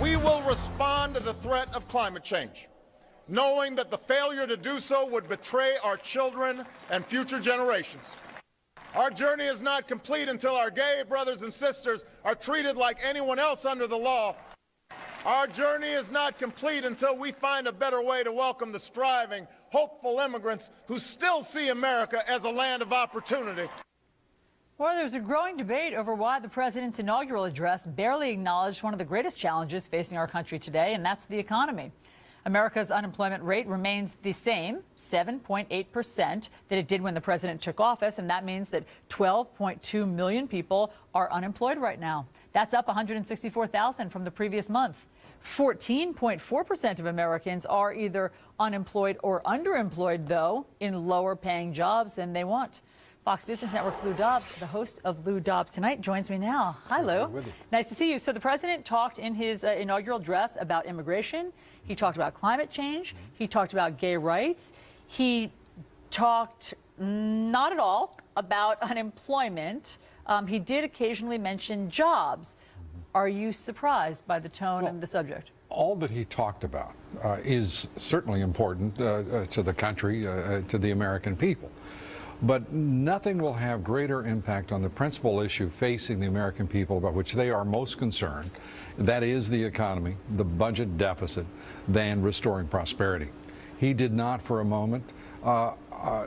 We will respond to the threat of climate change, knowing that the failure to do so would betray our children and future generations. Our journey is not complete until our gay brothers and sisters are treated like anyone else under the law. Our journey is not complete until we find a better way to welcome the striving, hopeful immigrants who still see America as a land of opportunity. Well, there's a growing debate over why the president's inaugural address barely acknowledged one of the greatest challenges facing our country today, and that's the economy. America's unemployment rate remains the same, 7.8%, that it did when the president took office, and that means that 12.2 million people are unemployed right now. That's up 164,000 from the previous month. 14.4% of Americans are either unemployed or underemployed, though, in lower-paying jobs than they want. Fox Business Network's Lou Dobbs, the host of Lou Dobbs Tonight, joins me now. Hi, Lou. Nice to see you. So the president talked in his inaugural address about immigration. He talked about climate change. He talked about gay rights. He talked not at all about unemployment. He did occasionally mention jobs. Are you surprised by the tone and the subject? All that he talked about is certainly important to the country, to the American people. But nothing will have greater impact on the principal issue facing the American people about which they are most concerned, that is the economy, the budget deficit, than restoring prosperity. He did not for a moment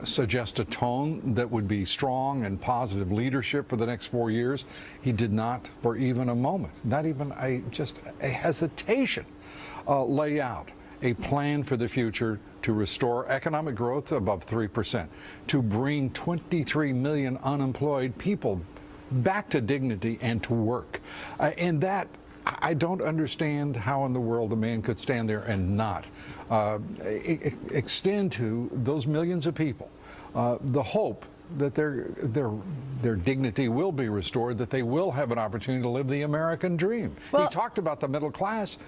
suggest a tone that would be strong and positive leadership for the next 4 years. He did not for even a moment, not even just a hesitation, lay out a plan for the future to restore economic growth above 3%, to bring 23 million unemployed people back to dignity and to work. And that, I don't understand how in the world a man could stand there and not extend to those millions of people the hope that their dignity will be restored, that they will have an opportunity to live the American dream. Well, he talked about the middle class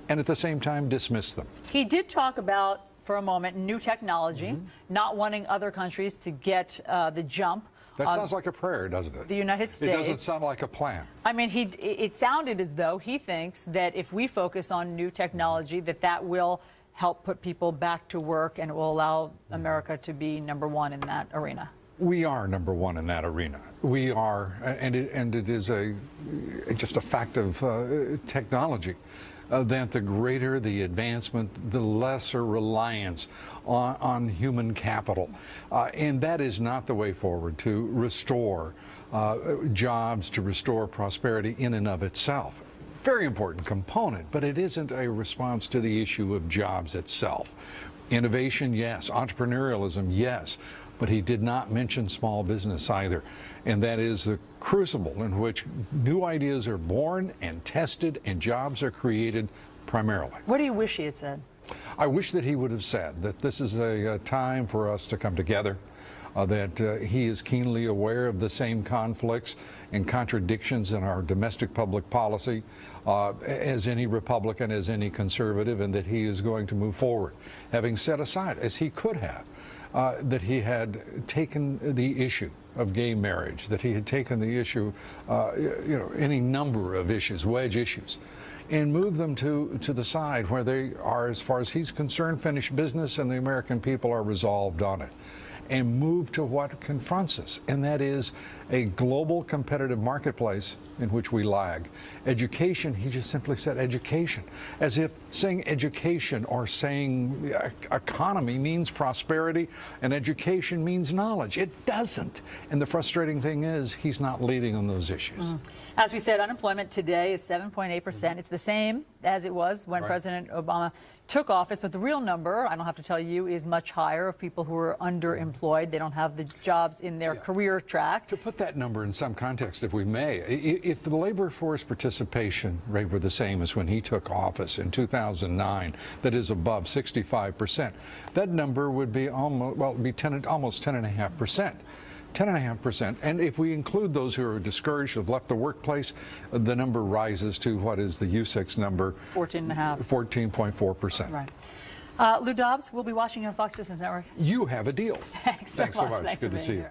and at the same time dismissed them. He did talk about, for a moment, new technology, not wanting other countries to get the jump. That sounds like a prayer, doesn't it? The United States. It doesn't sound like a plan. I mean, it sounded as though he thinks that if we focus on new technology, that will help put people back to work and it will allow America to be #1 in that arena. We are #1 in that arena. We are, and it is just a fact of technology. That the greater the advancement, the lesser reliance on human capital. And that is not the way forward to restore jobs, to restore prosperity in and of itself. Very important component, but it isn't a response to the issue of jobs itself. Innovation, yes. Entrepreneurialism, yes. But he did not mention small business either. And that is the crucible in which new ideas are born and tested and jobs are created primarily. What do you wish he had said? I wish that he would have said that this is a time for us to come together, that he is keenly aware of the same conflicts and contradictions in our domestic public policy as any Republican, as any conservative, and that he is going to move forward, having set aside, as he could have, that he had taken the issue of gay marriage, that he had taken the issue, any number of issues, wedge issues, and moved them to the side where they are, as far as he's concerned, finished business and the American people are resolved on it. And move to what confronts us, and that is a global competitive marketplace in which we lag. Education, he just simply said education, as if saying education or saying economy means prosperity and education means knowledge. It doesn't. And the frustrating thing is he's not leading on those issues. As we said, unemployment today is 7.8%. It's the same as it was when President Obama took office, but the real number, I don't have to tell you, is much higher of people who are underemployed. They don't have the jobs in their career track. To put that number in some context, if we may, if the labor force participation rate were the same as when he took office in 2009, that is above 65%, that number would be almost, well, it'd be almost 10.5%. 10.5%. And if we include those who are discouraged, have left the workplace, the number rises to what is the U6 number? 14.5. 14.4%. Right. Lou Dobbs, we'll be watching you on Fox Business Network. You have a deal. Thanks so much. Good to see you.